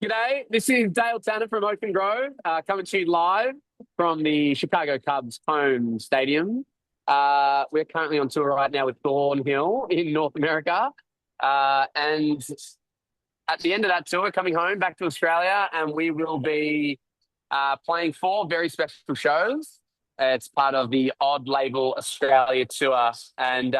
G'day, this is Dale Tanner from Open Grove, coming to you live from the Chicago Cubs home stadium. We're currently on tour right now with Thornhill in North America. And at the end of that tour, coming home back to Australia, and we will be playing four very special shows. It's part of the Odd Label Australia tour. And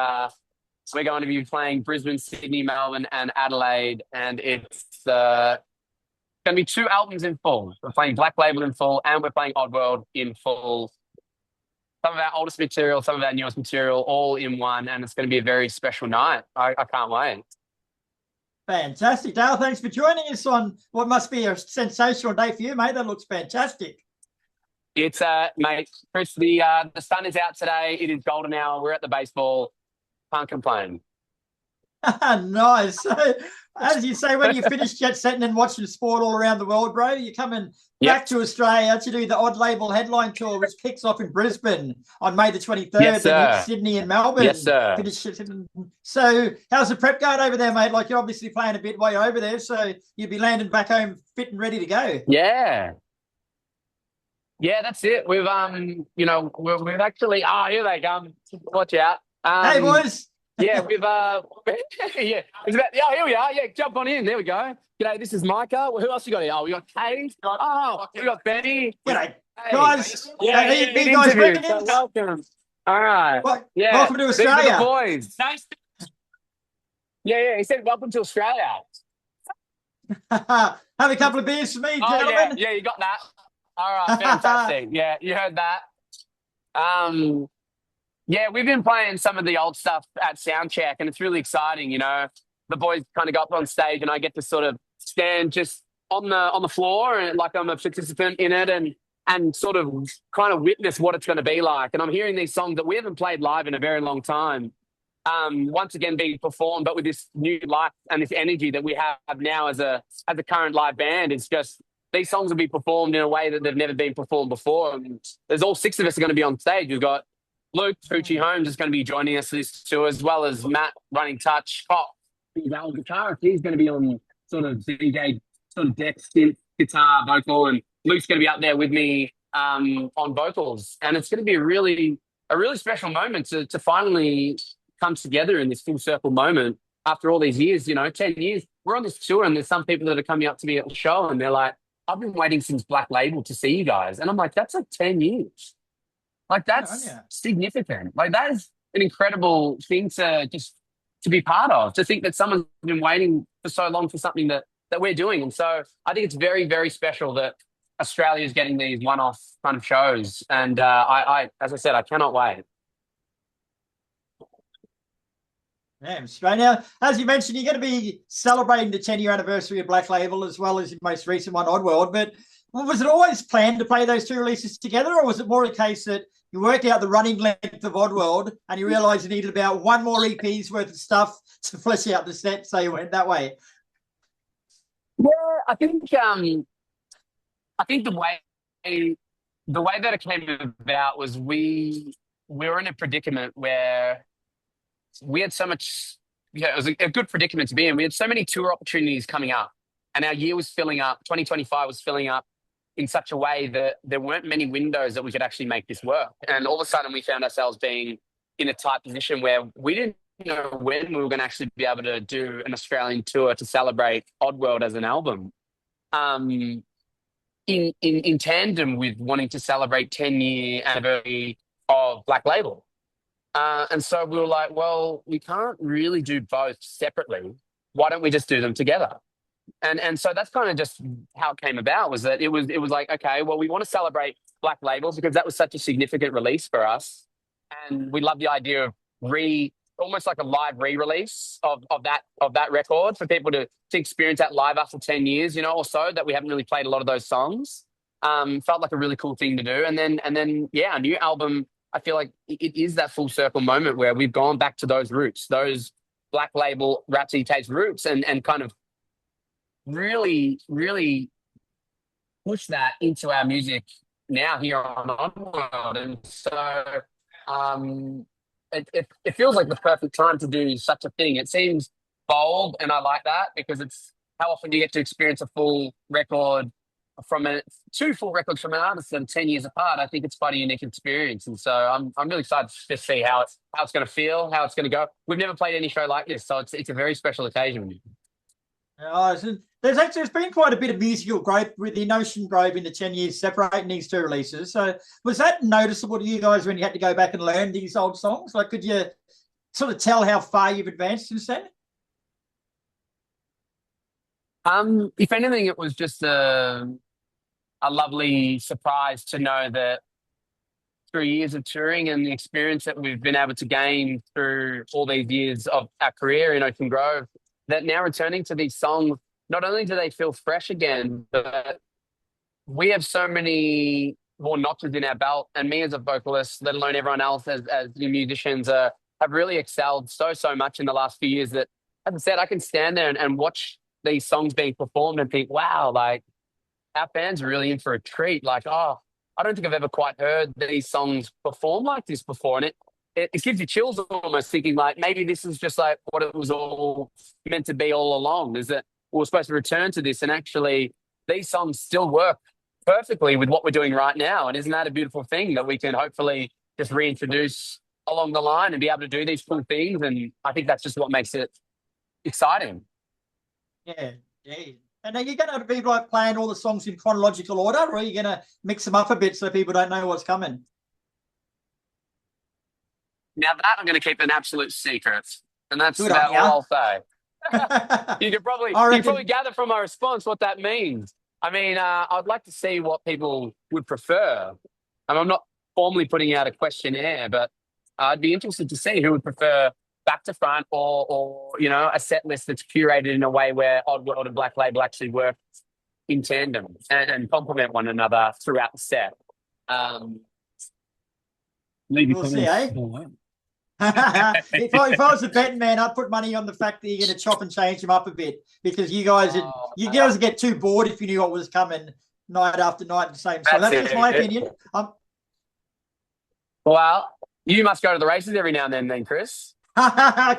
we're going to be playing Brisbane, Sydney, Melbourne, and Adelaide. And it's going to be two albums in full. We're playing Black Label in full, and we're playing Oddworld in full. Some of our oldest material, some of our newest material, all in one, and it's going to be a very special night. I can't wait. Fantastic, Dale. Thanks for joining us on what must be a sensational day for you, mate. That looks fantastic. It's mate, Kris. The sun is out today. It is golden hour. We're at the baseball. Can't complain. Nice. So, as you say, when you finish jet setting and watching sport all around the world, bro, you're coming Yep. back to Australia to do the Odd Label headline tour, which kicks off in Brisbane on May the 23rd, Yes, then hits sir. Sydney and Melbourne. Yes, sir. So, how's the prep going over there, mate? Like, you're obviously playing a bit while you're over there, so you'll be landing back home fit and ready to go. Yeah. Yeah, that's it. We've actually. Oh, here they come. Watch out. Hey, boys. Yeah, yeah, it's about, yeah, here we are. Yeah, jump on in. There we go. G'day, this is Micah. Well, who else you got here? Oh, we got Kate. Oh, we got Benny. G'day, Hey. guys. Yeah, Hey, yeah, you guys interview. bringing So in? welcome. All right. Yeah. Welcome to These are the Australia. boys. Nice. Yeah, yeah. He said, "Welcome to Australia." Have a couple of beers for me, Oh, gentlemen. yeah, you got that. All right, fantastic. Yeah, you heard that. Um, Yeah, we've been playing some of the old stuff at Soundcheck, and it's really exciting. The boys kind of go up on stage, and I get to sort of stand just on the floor, and like I'm a participant in it, and sort of kind of witness what it's going to be like. And I'm hearing these songs that we haven't played live in a very long time, once again being performed, but with this new life and this energy that we have now as a current live band. It's just these songs will be performed in a way that they've never been performed before. And there's all six of us are going to be on stage. We've got Luke Poochie Holmes is going to be joining us for this tour, as well as Matt running touch. Kopp, he's our guitarist. He's going to be on sort of DJ, sort of deck, synth, guitar, vocal, and Luke's going to be up there with me on vocals. And it's going to be a really special moment to finally come together in this full circle moment after all these years. 10 years. We're on this tour, and there's some people that are coming up to me at the show, and they're like, "I've been waiting since Black Label to see you guys," and I'm like, "That's like 10 years." Like that's Yeah. significant. Like that is an incredible thing to be part of. To think that someone's been waiting for so long for something that we're doing, and so I think it's very very special that Australia is getting these one-off kind of shows. And as I said, I cannot wait. Yeah, straight now. As you mentioned, you're going to be celebrating the 10-year anniversary of Black Label as well as your most recent one, Oddworld. But was it always planned to play those two releases together, or was it more a case that you worked out the running length of Oddworld and you realised you needed about one more EP's worth of stuff to flesh out the set, so you went that way? Yeah, I think the way that it came about was we were in a predicament where we had so much. Yeah, it was a good predicament to be in. We had so many tour opportunities coming up, and our year was filling up. 2025 was filling up in such a way that there weren't many windows that we could actually make this work. And all of a sudden, we found ourselves being in a tight position where we didn't know when we were going to actually be able to do an Australian tour to celebrate Oddworld as an album. Um, in tandem with wanting to celebrate 10-year anniversary of Black Label. And so we were like, well, we can't really do both separately. Why don't we just do them together? And so that's kind of just how it came about, was that it was like, okay, well, we want to celebrate Black Label because that was such a significant release for us. And we love the idea of almost like a live re-release of that record for people to experience that live after 10 years, or so, that we haven't really played a lot of those songs. Felt like a really cool thing to do. And then yeah, a new album, I feel like it is that full circle moment where we've gone back to those roots, those Black Label Rhapsody Tapes roots, and kind of really, really push that into our music now here on Oddworld. And so it feels like the perfect time to do such a thing. It seems bold, and I like that because how often do you get to experience a full record from a two full records from an artist that are 10 years apart? I think it's quite a unique experience. And so I'm really excited to see how it's going to feel, how it's going to go. We've never played any show like this, so it's a very special occasion. There's been quite a bit of musical growth with the Ocean Grove in the 10 years separating these two releases. So was that noticeable to you guys when you had to go back and learn these old songs? Like, could you sort of tell how far you've advanced since then? If anything, it was just a lovely surprise to know that through years of touring and the experience that we've been able to gain through all these years of our career in Ocean Grove, that now returning to these songs, not only do they feel fresh again, but we have so many more notches in our belt, and me as a vocalist, let alone everyone else as new musicians, have really excelled so much in the last few years that, as I said, I can stand there and watch these songs being performed and think, wow, like our fans are really in for a treat. Like, oh, I don't think I've ever quite heard these songs performed like this before. And it gives you chills almost thinking like maybe this is just like what it was all meant to be all along, is that we were supposed to return to this and actually these songs still work perfectly with what we're doing right now. And isn't that a beautiful thing that we can hopefully just reintroduce along the line and be able to do these cool things? And I think that's just what makes it exciting. Yeah, yeah. And are you going to be like playing all the songs in chronological order, or are you going to mix them up a bit so people don't know what's coming? Now that I'm going to keep an absolute secret, and that's Good about on ya. all I'll say. I You can reckon. probably gather from my response what that means. I mean, I'd like to see what people would prefer. I'm not formally putting out a questionnaire, but I'd be interested to see who would prefer back to front or a set list that's curated in a way where Oddworld and Black Label actually work in tandem and complement one another throughout the set. Um, Leave your We'll see, comments eh? below. If I was a betting man, I'd put money on the fact that you're going to chop and change them up a bit, because Oh, you guys would get too bored if you knew what was coming night after night the same song. that's That's just my it. opinion. Well, you must go to the races every now and then, Kris.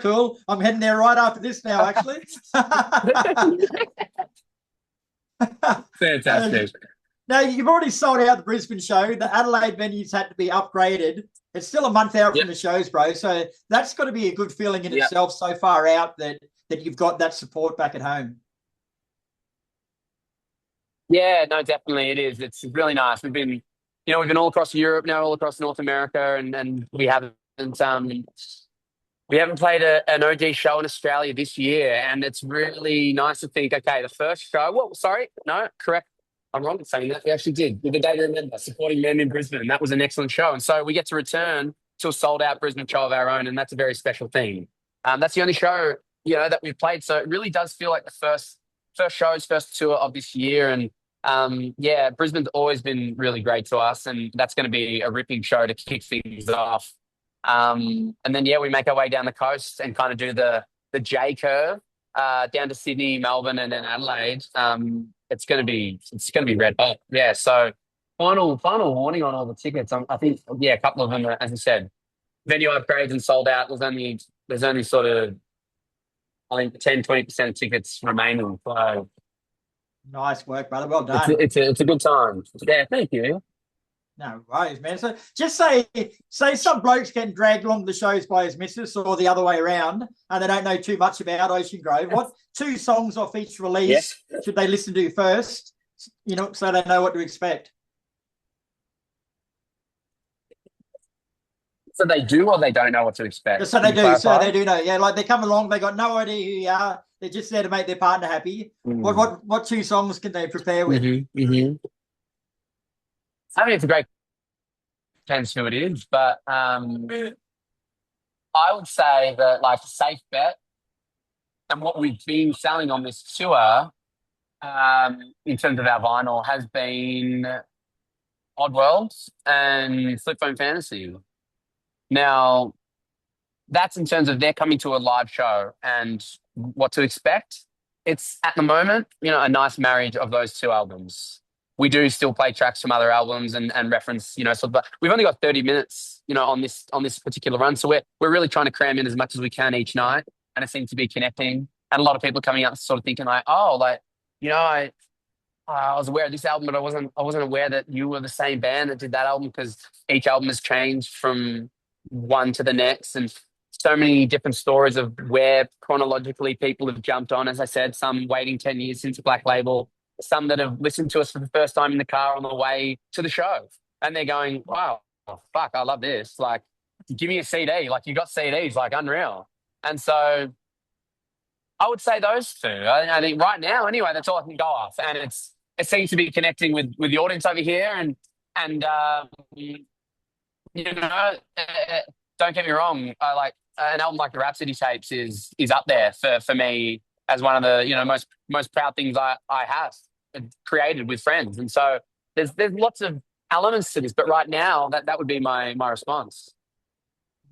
Cool. I'm heading there right after this now, actually. Fantastic. Now, you've already sold out the Brisbane show. The Adelaide venues had to be upgraded. It's still a month out Yep. from the shows, bro. So that's got to be a good feeling in Yep. itself so far out that you've got that support back at home. Yeah, no, definitely it is. It's really nice. We've been all across Europe now, all across North America, and we haven't played an OG show in Australia this year, and it's really nice to think, okay, the first show. Well, sorry, no, correct. I'm wrong in saying that. We actually did with the Day to Remember, supporting men in Brisbane, and that was an excellent show. And so we get to return to a sold out Brisbane show of our own, and that's a very special thing. That's the only show that we've played, so it really does feel like the first tour of this year, and yeah, Brisbane's always been really great to us, and that's going to be a ripping show to kick things off. And then yeah, we make our way down the coast and kind of do the J curve down to Sydney, Melbourne, and then Adelaide. It's gonna be red hot. Yeah. So final warning on all the tickets. I think yeah, a couple of them, are, as I said, venue upgrades and sold out. There's only sort of I think 10-20% of tickets remaining. So Nice work, brother. Well done. it's a good time. Yeah. Thank you. No worries, man. So just say some bloke's getting dragged along the shows by his missus or the other way around, and they don't know too much about Ocean Grove. What two songs off each release should they listen to first, so they know what to expect? So they do, or they don't know what to expect. So they Can you do. So clarify? they do know. Yeah, like they come along, they got no idea who you are. They're just there to make their partner happy. What two songs can they prepare with? I mean, it's a great depends who it is, but I would say that like a safe bet and what we've been selling on this tour in terms of our vinyl has been Oddworld and Flip Phone Fantasy. Now, that's in terms of they're coming to a live show and what to expect. It's at the moment, a nice marriage of those two albums. We do still play tracks from other albums and reference, but we've only got 30 minutes, on this particular run. So we're really trying to cram in as much as we can each night, and it seems to be connecting. and a lot of people coming up sort of thinking like, oh, like, I was aware of this album, but I wasn't aware that you were the same band that did that album because each album has changed from one to the next, and so many different stories of where chronologically people have jumped on. As I said, some waiting 10 years since Black Label, some that have listened to us for the first time in the car on the way to the show, and they're going, "Wow, fuck, I love this! Like, give me a CD. Like, you got CDs, like unreal." And so I would say those two. I think right now, anyway, that's all I can go off, and it seems to be connecting with the audience over here, and don't get me wrong, I like an album like the Rhapsody tapes is up there for me as one of the most proud things I have created with friends, and so there's lots of elements to this, but right now that would be my response.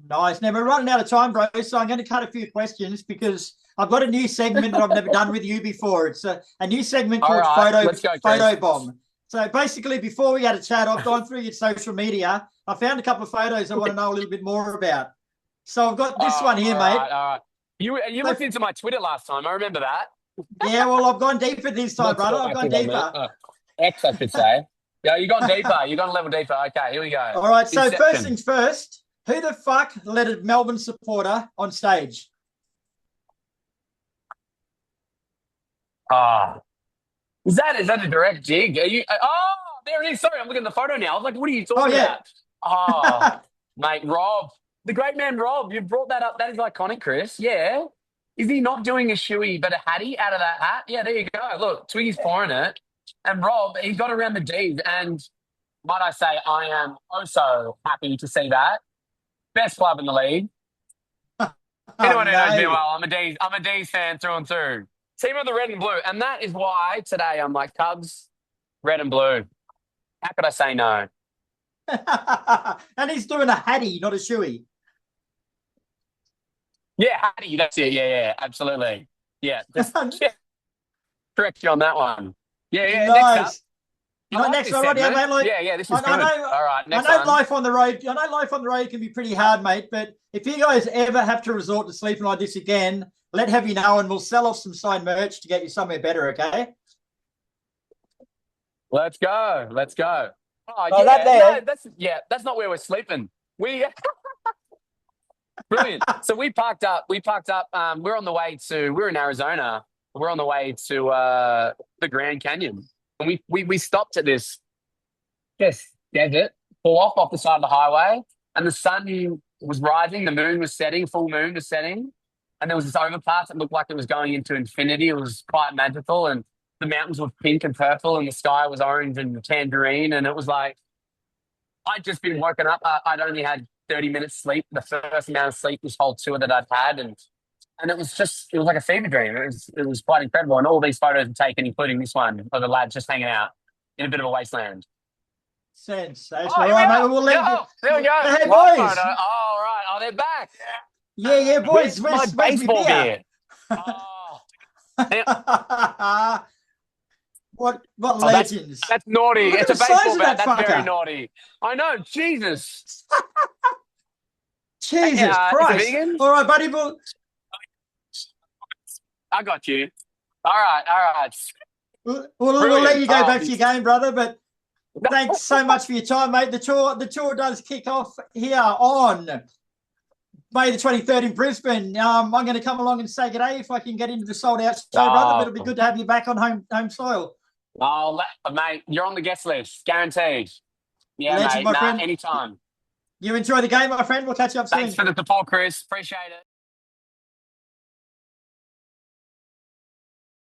Nice. Now we're running out of time, bro. So I'm going to cut a few questions because I've got a new segment that I've never done with you before. It's a new segment All called right, let's go, Kris. Photo Bomb. So basically, before we had a chat, I've gone through your social media. I found a couple of photos I want to know a little bit more about. So I've got this one here, all mate. right, all right. You looked into my Twitter last time. I remember that. Yeah, well, I've gone deeper this time, Let's brother. go I've gone back to that, deeper. X, I should say. Yeah, you gone deeper. You gone a level deeper. Okay, here we go. All right. So Inception. first things first, who the fuck led a Melbourne supporter on stage? Ah, is that a direct jig? Are you? Oh, there it is. Sorry, I'm looking at the photo now. I was like, what are you talking yeah. about? Oh, mate, Rob, the great man Rob. You brought that up. That is iconic, Kris. Yeah. Is he not doing a shoey but a hattie out of that hat? Yeah, there you go. Look, Twiggy's pouring it. And Rob, he got around the D's. And might I say, I am also happy to see that. Best club in the league. Anyone who knows me well, I'm a D's fan through and through. Team of the red and blue. And that is why today I'm like, Cubs, red and blue. How could I say no? And he's doing a hattie, not a shoey. Yeah, Hattie, that's it. Yeah, absolutely. Yeah, yeah, correct you on that one. Yeah, Nice. next up. Already, mate. Like, Yeah, this is good. I know, All right, I next know one. life on the road. I know life on the road can be pretty hard, mate. But if you guys ever have to resort to sleeping like this again, let Heavy know, and we'll sell off some signed merch to get you somewhere better. Okay. Let's go. Oh, Oh, yeah, that's not where we're sleeping. We brilliant. So we parked up. We're on the way to. We're in Arizona. We're on the way to the Grand Canyon, and we stopped at this just desert, pull off the side of the highway, and the sun was rising, the moon was setting, full moon was setting, and there was this overpass that looked like it was going into infinity. It was quite magical, and the mountains were pink and purple, and the sky was orange and tangerine, and it was like I'd just been woken up. I'd only had 30 minutes sleep, the first amount of sleep this whole tour that I'd had, and it was like a fever dream. It was quite incredible, and all these photos were taken, including this one of the lads just hanging out in a bit of a wasteland. Sensational. Oh, All right, mate. We'll let yeah, there we go. Hey, Live boys. photo. Oh, all right. Oh, they're back. Yeah, boys. Where's my Where's baseball beer? beer? Oh, What oh, legends? that's naughty. Look at It's a the size baseball of bat. that That's very fucker. naughty. I know. Jesus. Jesus Is it Christ. vegan? All right, buddy. We'll I got you. All right. let you go Oh, back to your game, brother. But thanks so much for your time, mate. The tour does kick off here on May the 23rd in Brisbane. I'm going to come along and say good day if I can get into the sold out show, brother. But it'll be good to have you back on home soil. Oh, mate, you're on the guest list, guaranteed. Yeah, Legend, mate. my friend. Anytime. You enjoy the game, my friend. We'll catch you up soon. Thanks for the support, Kris. Appreciate it.